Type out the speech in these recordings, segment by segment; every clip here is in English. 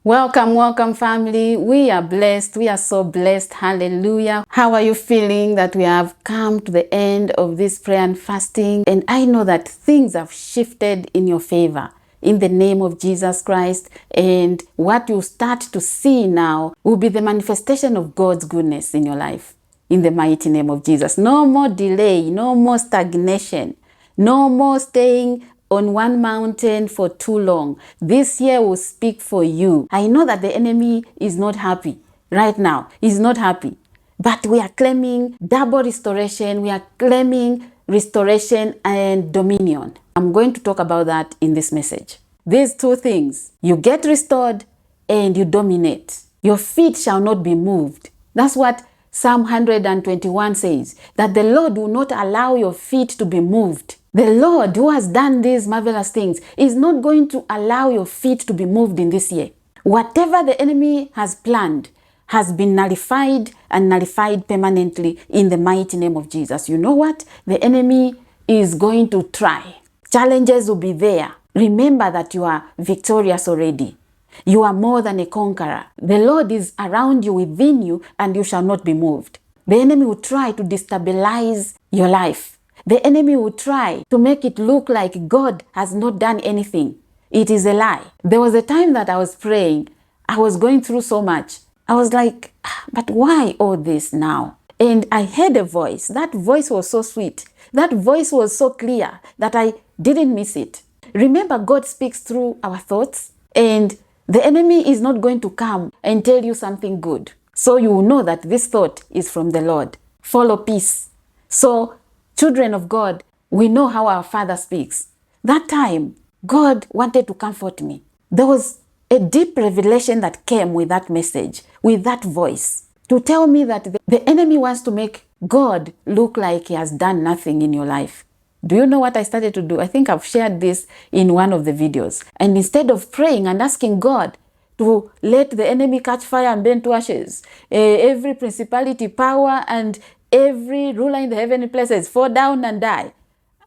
Welcome, family. We are blessed. We are so blessed. Hallelujah. How are you feeling that we have come to the end of this prayer and fasting? And I know that things have shifted in your favor in the name of Jesus Christ. And what you start to see now will be the manifestation of God's goodness in your life in the mighty name of Jesus. No more delay, no more stagnation, no more staying on one mountain for too long. This year will speak for you. I know that the enemy is not happy right now. He's not happy. But we are claiming double restoration. We are claiming restoration and dominion. I'm going to talk about that in this message. These two things, you get restored and you dominate. Your feet shall not be moved. That's what Psalm 121 says, that the Lord will not allow your feet to be moved. The Lord who has done these marvelous things is not going to allow your feet to be moved in this year. Whatever the enemy has planned has been nullified and nullified permanently in the mighty name of Jesus. You know what? The enemy is going to try. Challenges will be there. Remember that you are victorious already. You are more than a conqueror. The Lord is around you, within you, and you shall not be moved. The enemy will try to destabilize your life. The enemy will try to make it look like God has not done anything. It is a lie. There was a time that I was praying. I was going through so much. I was like, but why all this now? And I heard a voice. That voice was so sweet. That voice was so clear that I didn't miss it. Remember, God speaks through our thoughts, and the enemy is not going to come and tell you something good. So you will know that this thought is from the Lord. Follow peace. So, children of God, we know how our Father speaks. That time, God wanted to comfort me. There was a deep revelation that came with that message, with that voice, to tell me that the enemy wants to make God look like he has done nothing in your life. Do you know what I started to do? I think I've shared this in one of the videos. And instead of praying and asking God to let the enemy catch fire and burn to ashes, every principality, power, and every ruler in the heavenly places fall down and die,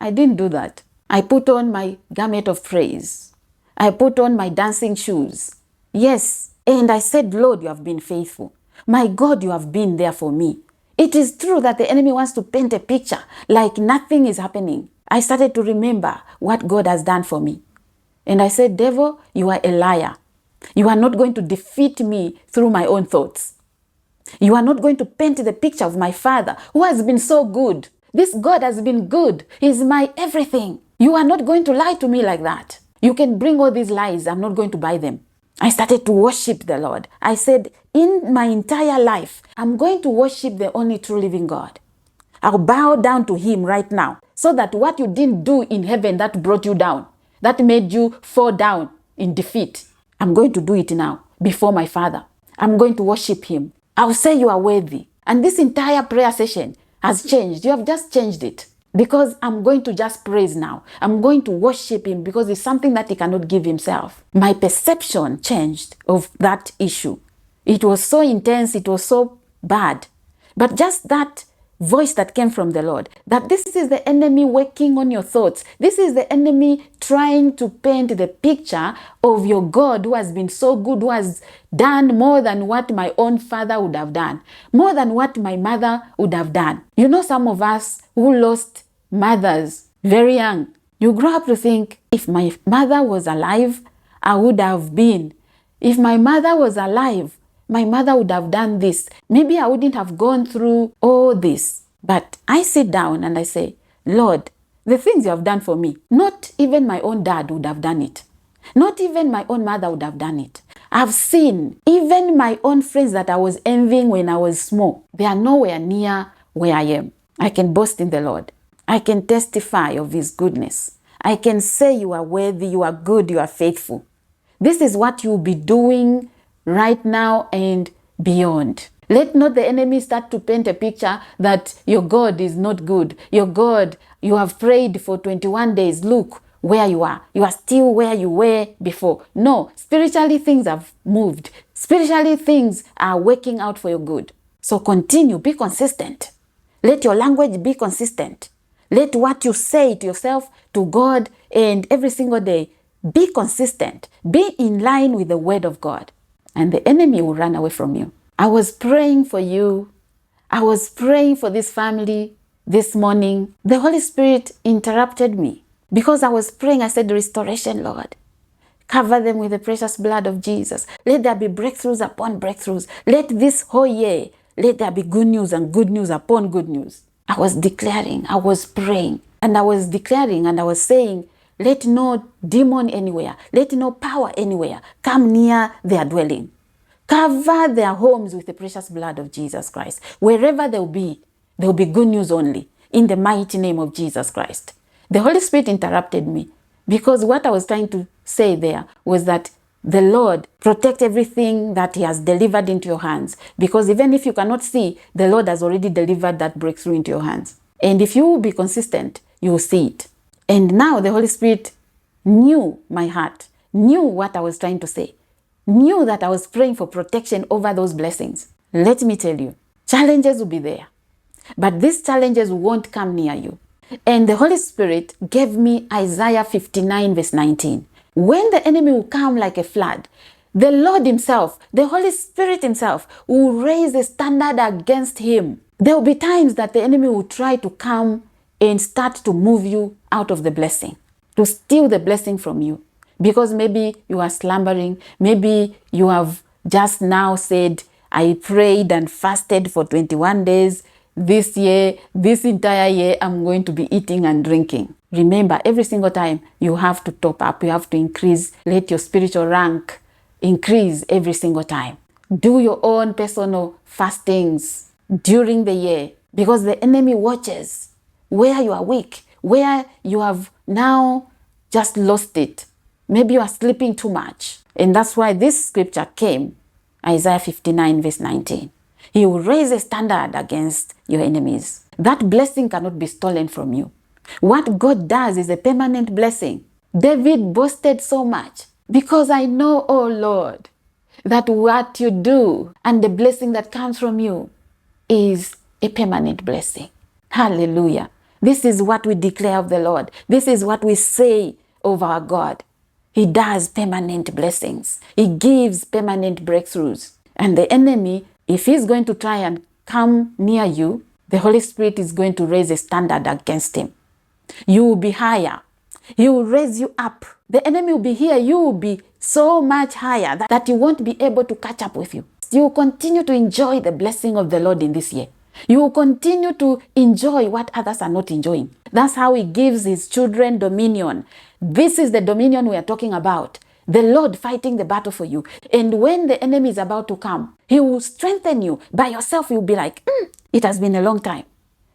I didn't do that. I put on my garment of praise. I put on my dancing shoes. Yes, and I said, Lord, you have been faithful. My God, you have been there for me. It is true that the enemy wants to paint a picture like nothing is happening. I started to remember what God has done for me. And I said, devil, you are a liar. You are not going to defeat me through my own thoughts. You are not going to paint the picture of my Father who has been so good. This God has been good. He's my everything. You are not going to lie to me like that. You can bring all these lies. I'm not going to buy them. I started to worship the Lord. I said, in my entire life, I'm going to worship the only true living God. I'll bow down to him right now, so that what you didn't do in heaven that brought you down, that made you fall down in defeat, I'm going to do it now before my Father. I'm going to worship him. I'll say you are worthy. And this entire prayer session has changed. You have just changed it. Because I'm going to just praise now. I'm going to worship him because it's something that he cannot give himself. My perception changed of that issue. It was so intense. It was so bad. But just that voice that came from the Lord, that this is the enemy working on your thoughts. This is the enemy trying to paint the picture of your God who has been so good, who has done more than what my own father would have done, more than what my mother would have done. You know, some of us who lost mothers very young, you grow up to think, if my mother was alive, I would have been. If my mother was alive, my mother would have done this. Maybe I wouldn't have gone through all this. But I sit down and I say, Lord, the things you have done for me, not even my own dad would have done it. Not even my own mother would have done it. I've seen even my own friends that I was envying when I was small. They are nowhere near where I am. I can boast in the Lord. I can testify of his goodness. I can say you are worthy, you are good, you are faithful. This is what you'll be doing right now and beyond. Let not the enemy start to paint a picture that your God is not good. Your God, you have prayed for 21 days. Look where you are. You are still where you were before. No, spiritually things have moved. Spiritually things are working out for your good. So continue, be consistent. Let your language be consistent. Let what you say to yourself, to God, and every single day, be consistent. Be in line with the word of God. and the enemy will run away from you. I was praying for you. I was praying for this family this morning. The Holy Spirit interrupted me because I was praying. I said, restoration, Lord. Cover them with the precious blood of Jesus. Let there be breakthroughs upon breakthroughs. Let this whole year, let there be good news and good news upon good news. I was declaring, I was praying, and I was declaring, and I was saying, let no demon anywhere, let no power anywhere come near their dwelling. Cover their homes with the precious blood of Jesus Christ. Wherever there will be good news only, in the mighty name of Jesus Christ. The Holy Spirit interrupted me because what I was trying to say there was that the Lord protect everything that He has delivered into your hands. Because even if you cannot see, the Lord has already delivered that breakthrough into your hands. And if you will be consistent, you will see it. And now the Holy Spirit knew my heart, knew what I was trying to say, knew that I was praying for protection over those blessings. Let me tell you, challenges will be there, but these challenges won't come near you. And the Holy Spirit gave me Isaiah 59 verse 19. When the enemy will come like a flood, the Lord Himself, the Holy Spirit Himself, will raise a standard against him. There will be times that the enemy will try to come and start to move you out of the blessing, to steal the blessing from you. Because maybe you are slumbering, maybe you have just now said, I prayed and fasted for 21 days. This year, this entire year, I'm going to be eating and drinking. Remember, every single time you have to top up, you have to increase, let your spiritual rank increase every single time. Do your own personal fastings during the year, because the enemy watches where you are weak, where you have now just lost it. Maybe you are sleeping too much. And that's why this scripture came, Isaiah 59 verse 19. He will raise a standard against your enemies. That blessing cannot be stolen from you. What God does is a permanent blessing. David boasted so much, because I know, oh Lord, that what you do and the blessing that comes from you is a permanent blessing. Hallelujah. This is what we declare of the Lord. This is what we say of our God. He does permanent blessings. He gives permanent breakthroughs. And the enemy, if he's going to try and come near you, the Holy Spirit is going to raise a standard against him. You will be higher. He will raise you up. The enemy will be here. You will be so much higher that he won't be able to catch up with you. You will continue to enjoy the blessing of the Lord in this year. You will continue to enjoy what others are not enjoying. That's how He gives His children dominion. This is the dominion we are talking about. The Lord fighting the battle for you. And when the enemy is about to come, He will strengthen you. By yourself, you'll be like, it has been a long time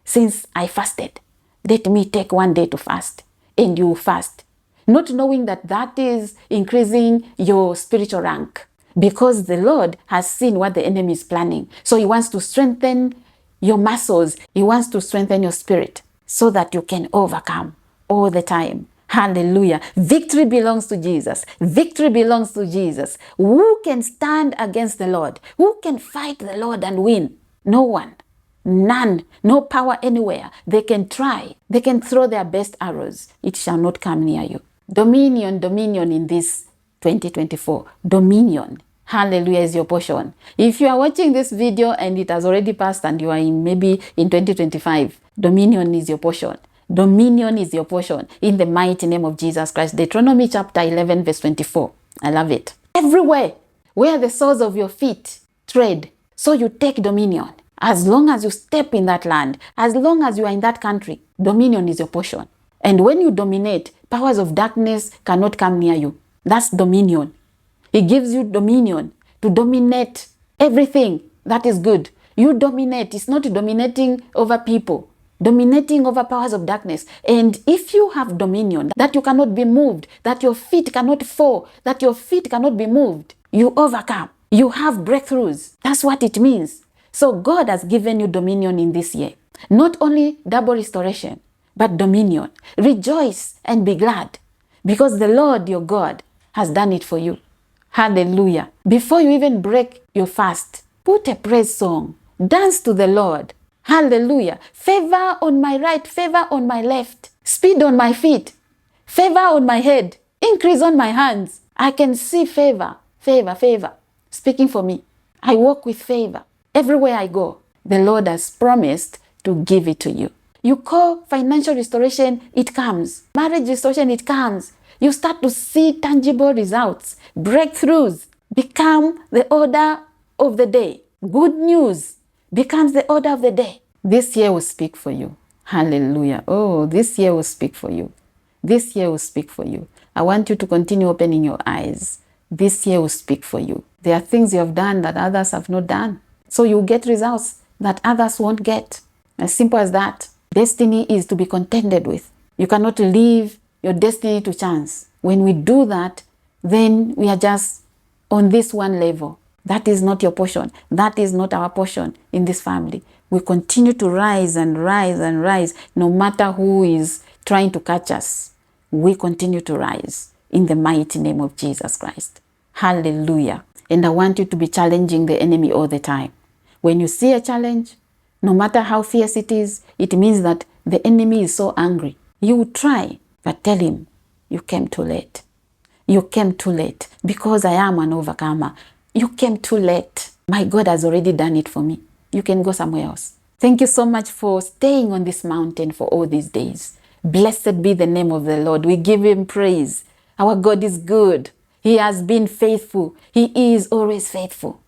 since I fasted. Let me take one day to fast. And you fast. Not knowing that that is increasing your spiritual rank. Because the Lord has seen what the enemy is planning. So He wants to strengthen your muscles. He wants to strengthen your spirit so that you can overcome all the time. Hallelujah. Victory belongs to Jesus. Victory belongs to Jesus. Who can stand against the Lord? Who can fight the Lord and win? No one. None. No power anywhere. They can try. They can throw their best arrows. It shall not come near you. Dominion, dominion in this 2024. Dominion. Hallelujah is your portion. If you are watching this video and it has already passed and you are maybe in 2025, dominion is your portion. Dominion is your portion in the mighty name of Jesus Christ. Deuteronomy chapter 11 verse 24. I love it. Everywhere where the soles of your feet tread, so you take dominion. As long as you step in that land, as long as you are in that country, dominion is your portion. And when you dominate, powers of darkness cannot come near you. That's dominion. He gives you dominion to dominate everything that is good. You dominate. It's not dominating over people, dominating over powers of darkness. And if you have dominion, that you cannot be moved, that your feet cannot fall, that your feet cannot be moved, you overcome. You have breakthroughs. That's what it means. So God has given you dominion in this year. Not only double restoration, but dominion. Rejoice and be glad, because the Lord your God has done it for you. Hallelujah. Before you even break your fast, put a praise song. Dance to the Lord. Hallelujah. Favor on my right, favor on my left. Speed on my feet. Favor on my head. Increase on my hands. I can see favor, favor, favor. speaking for me. I walk with favor. Everywhere I go, the Lord has promised to give it to you. You call financial restoration, it comes. Marriage restoration, it comes. You start to see tangible results. Breakthroughs become the order of the day. Good news becomes the order of the day. This year will speak for you. Hallelujah. Oh, this year will speak for you. This year will speak for you. I want you to continue opening your eyes. This year will speak for you. There are things you have done that others have not done. So you get results that others won't get. As simple as that. Destiny is to be contended with. You cannot leave your destiny to chance. When we do that, then we are just on this one level. That is not your portion. That is not our portion in this family. We continue to rise and rise and rise, no matter who is trying to catch us. We continue to rise in the mighty name of Jesus Christ. Hallelujah. And I want you to be challenging the enemy all the time. When you see a challenge, no matter how fierce it is, it means that the enemy is so angry. You will try, but tell him, you came too late. You came too late because I am an overcomer. You came too late. My God has already done it for me. You can go somewhere else. Thank you so much for staying on this mountain for all these days. Blessed be the name of the Lord. We give him praise. Our God is good. He has been faithful. He is always faithful.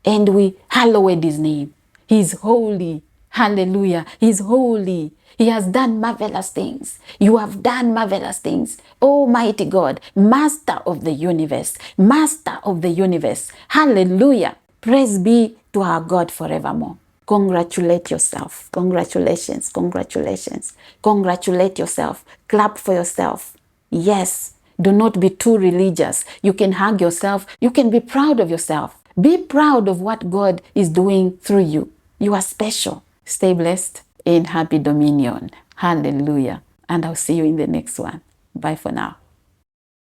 And we hallowed his name. He is holy. Hallelujah. He is holy. He has done marvelous things. You have done marvelous things. Almighty God, Master of the universe, Master of the universe. Hallelujah. Praise be to our God forevermore. Congratulate yourself. Congratulations. Congratulations. Congratulate yourself. Clap for yourself. Yes. Do not be too religious. You can hug yourself. You can be proud of yourself. Be proud of what God is doing through you. You are special. Stay blessed and happy dominion. Hallelujah. And I'll see you in the next one. Bye for now.